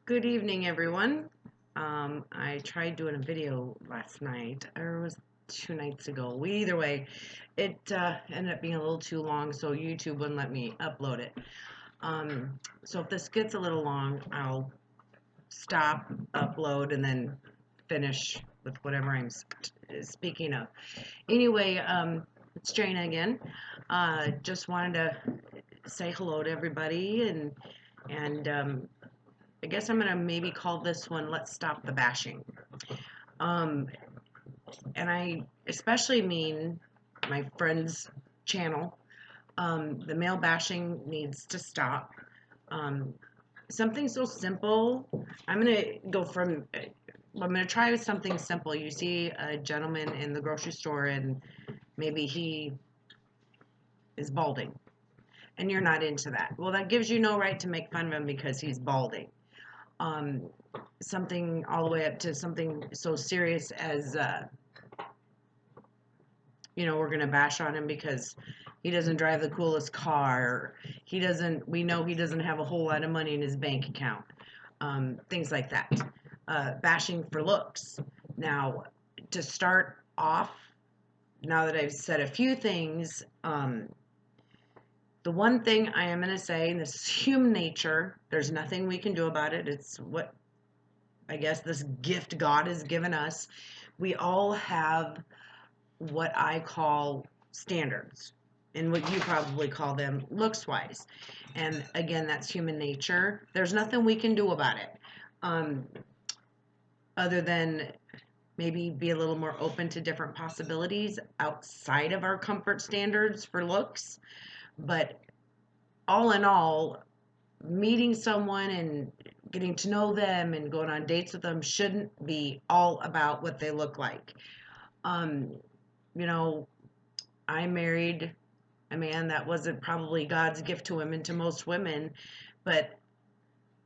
Good evening, everyone. I tried doing a video last night, or it was 2 nights ago. Either way, it ended up being a little too long, so YouTube wouldn't let me upload it. So if this gets a little long, I'll stop, upload, and then finish with whatever I'm speaking of. Anyway, it's Jana again. Just wanted to say hello to everybody and I guess I'm gonna maybe call this one "Let's Stop the Bashing." Um, and I especially mean my friend's channel. The male bashing needs to stop. Um, Something so simple. I'm gonna go from. I'm gonna try with something simple. You see a gentleman in the grocery store, and maybe he is balding, and you're not into that. Well, that gives you no right to make fun of him because he's balding. Um, Something all the way up to something so serious as we're going to bash on him because he doesn't drive the coolest car. We know he doesn't have a whole lot of money in his bank account. Things like that. Bashing for looks. Now, to start off, now that I've said a few things, the one thing I am going to say, and this is human nature, there's nothing we can do about it. It's what I guess this gift God has given us. We all have what I call standards, and what you probably call them looks wise. And again, that's human nature. There's nothing we can do about it, um, other than maybe be a little more open to different possibilities outside of our comfort standards for looks. But all in all, meeting someone and getting to know them and going on dates with them shouldn't be all about what they look like. Um, you know, I married a man that wasn't probably God's gift to him and to most women, but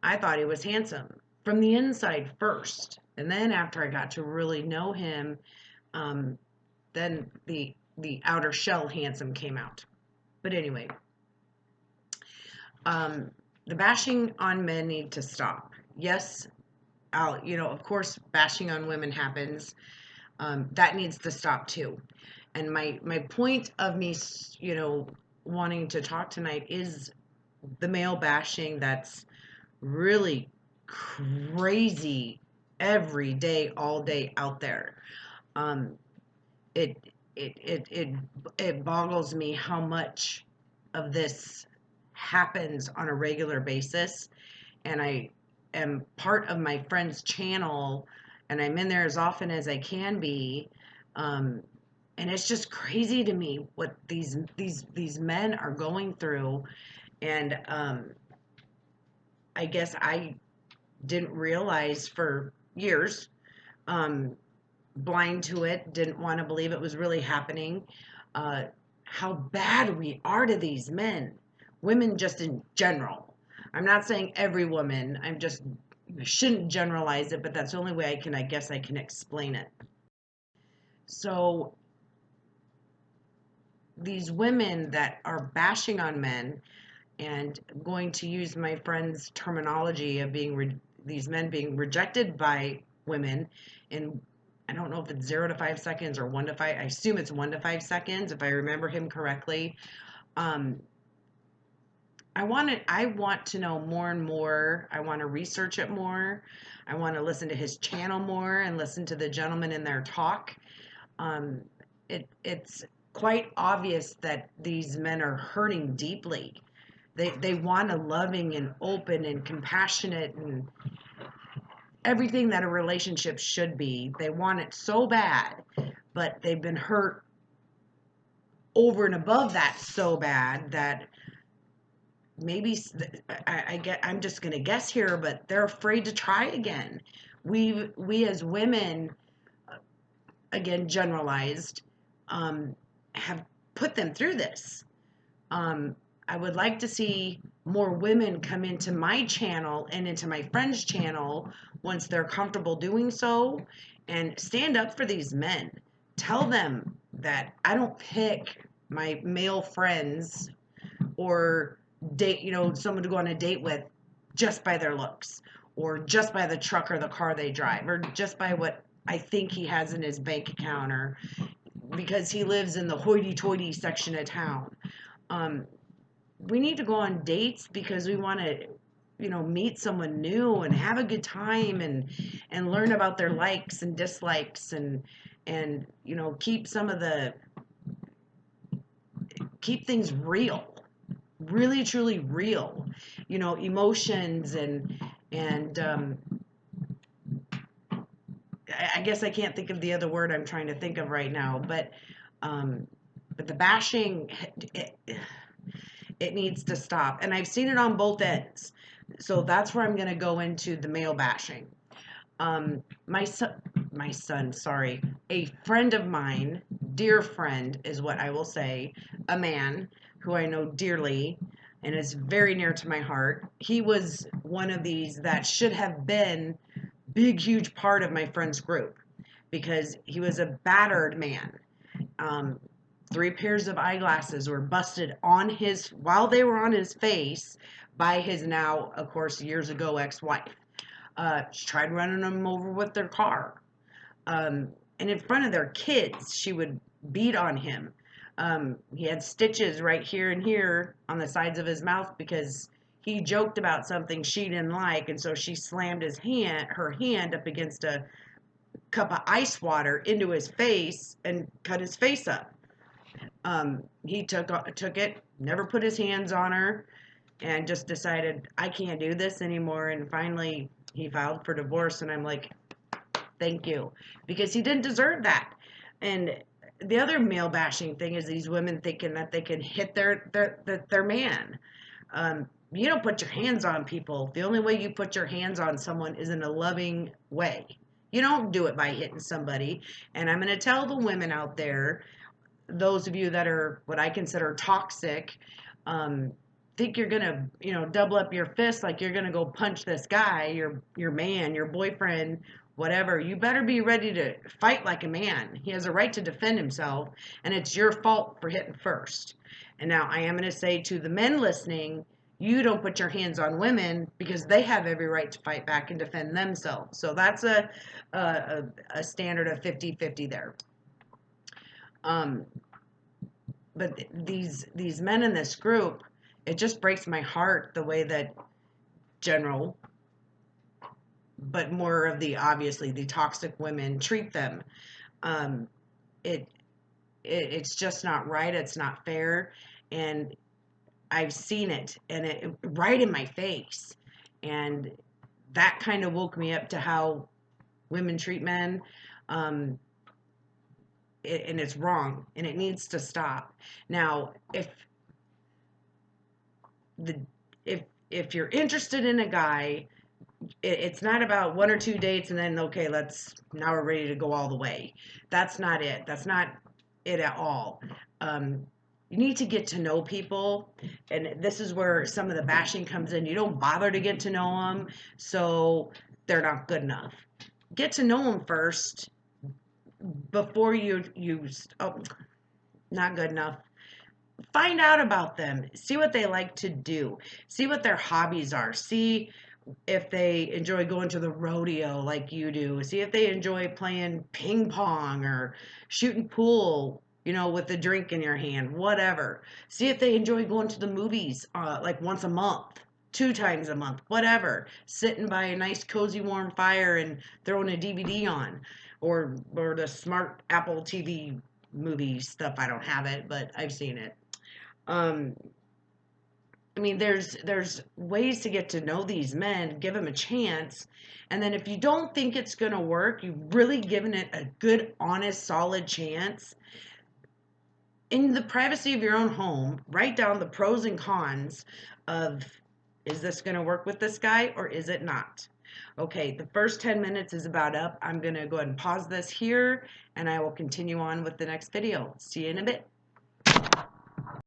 I thought he was handsome from the inside first. And then after I got to really know him, um, then the outer shell handsome came out. But anyway, um, the bashing on men need to stop. Yes, of course, bashing on women happens. That needs to stop too. And my point of me, wanting to talk tonight is the male bashing that's really crazy every day, all day out there. Um, it it boggles me how much of this happens on a regular basis, and I am part of my friend's channel, and I'm in there as often as I can be. Um, and it's just crazy to me what these men are going through, and I guess I didn't realize for years, um, blind to it, didn't want to believe it was really happening. Uh, how bad we are to these men, women just in general. I'm not saying every woman. I shouldn't generalize it, but that's the only way I guess I can explain it. So these women that are bashing on men and going to use my friend's terminology of these men being rejected by women in, I don't know if it's 0 to 5 seconds or 1 to 5. I assume it's 1 to 5 seconds if I remember him correctly. Um, I want to know more and more. I want to research it more. I want to listen to his channel more and listen to the gentlemen in their talk. Um, it's quite obvious that these men are hurting deeply. They want a loving and open and compassionate and everything that a relationship should be. They want it so bad, but they've been hurt over and above that so bad that maybe I'm just going to guess here, but they're afraid to try again. We as women, again generalized, um, have put them through this. Um, I would like to see more women come into my channel and into my friend's channel once they're comfortable doing so and stand up for these men. Tell them that I don't pick my male friends or date, someone to go on a date with just by their looks or just by the truck or the car they drive, or just by what I think he has in his bank account, or because he lives in the hoity-toity section of town. Um, we need to go on dates because we want to, meet someone new and have a good time, and learn about their likes and dislikes, and keep some of the keep things real, really truly real, emotions, and I guess I can't think of the other word I'm trying to think of right now, um, but the bashing, it, it needs to stop, and I've seen it on both ends. So that's where I'm going to go into the male bashing. My son, sorry, a friend of mine, dear friend is what I will say, a man who I know dearly and is very near to my heart. He was one of these that should have been big, huge part of my friend's group because he was a battered man. Um, 3 pairs of eyeglasses were busted on his while they were on his face by his now, of course, years ago ex-wife. She tried running him over with their car. And in front of their kids, she would beat on him. He had stitches right here and here on the sides of his mouth because he joked about something she didn't like, and so she slammed her hand up against a cup of ice water into his face and cut his face up. He took it, never put his hands on her, and just decided I can't do this anymore. And finally, he filed for divorce, and I'm like, thank you, because he didn't deserve that. And the other male bashing thing is these women thinking that they can hit their man. You don't put your hands on people. The only way you put your hands on someone is in a loving way. You don't do it by hitting somebody. And I'm going to tell the women out there, those of you that are what I consider toxic, think you're gonna, double up your fist like you're gonna go punch this guy, your man, your boyfriend, whatever. You better be ready to fight like a man. He has a right to defend himself, and it's your fault for hitting first. And now I am gonna say to the men listening, you don't put your hands on women because they have every right to fight back and defend themselves. So that's a standard of 50-50 there. But these men in this group, it just breaks my heart the way that general, but more of the obviously the toxic women treat them. Um, it, it's just not right. It's not fair, and I've seen it, and it right in my face, and that kind of woke me up to how women treat men. Um, and it's wrong, and it needs to stop. Now, the if if you're interested in a guy, it's not about 1 or 2 dates and then okay, now we're ready to go all the way. That's not it. That's not it at all. You need to get to know people, and this is where some of the bashing comes in. You don't bother to get to know them, so they're not good enough. Get to know them first before you oh, not good enough. Find out about them. See what they like to do. See what their hobbies are. See if they enjoy going to the rodeo like you do. See if they enjoy playing ping pong or shooting pool, with a drink in your hand, whatever. See if they enjoy going to the movies like once a month, 2 times a month, whatever. Sitting by a nice cozy warm fire and throwing a DVD on, or the smart Apple TV movie stuff. I don't have it, but I've seen it. Um, I mean, there's ways to get to know these men, give them a chance, and then if you don't think it's gonna work, you've really given it a good, honest, solid chance. In the privacy of your own home, write down the pros and cons of, is this gonna work with this guy or is it not? Okay, the first 10 minutes is about up. I'm gonna go ahead and pause this here, and I will continue on with the next video. See you in a bit.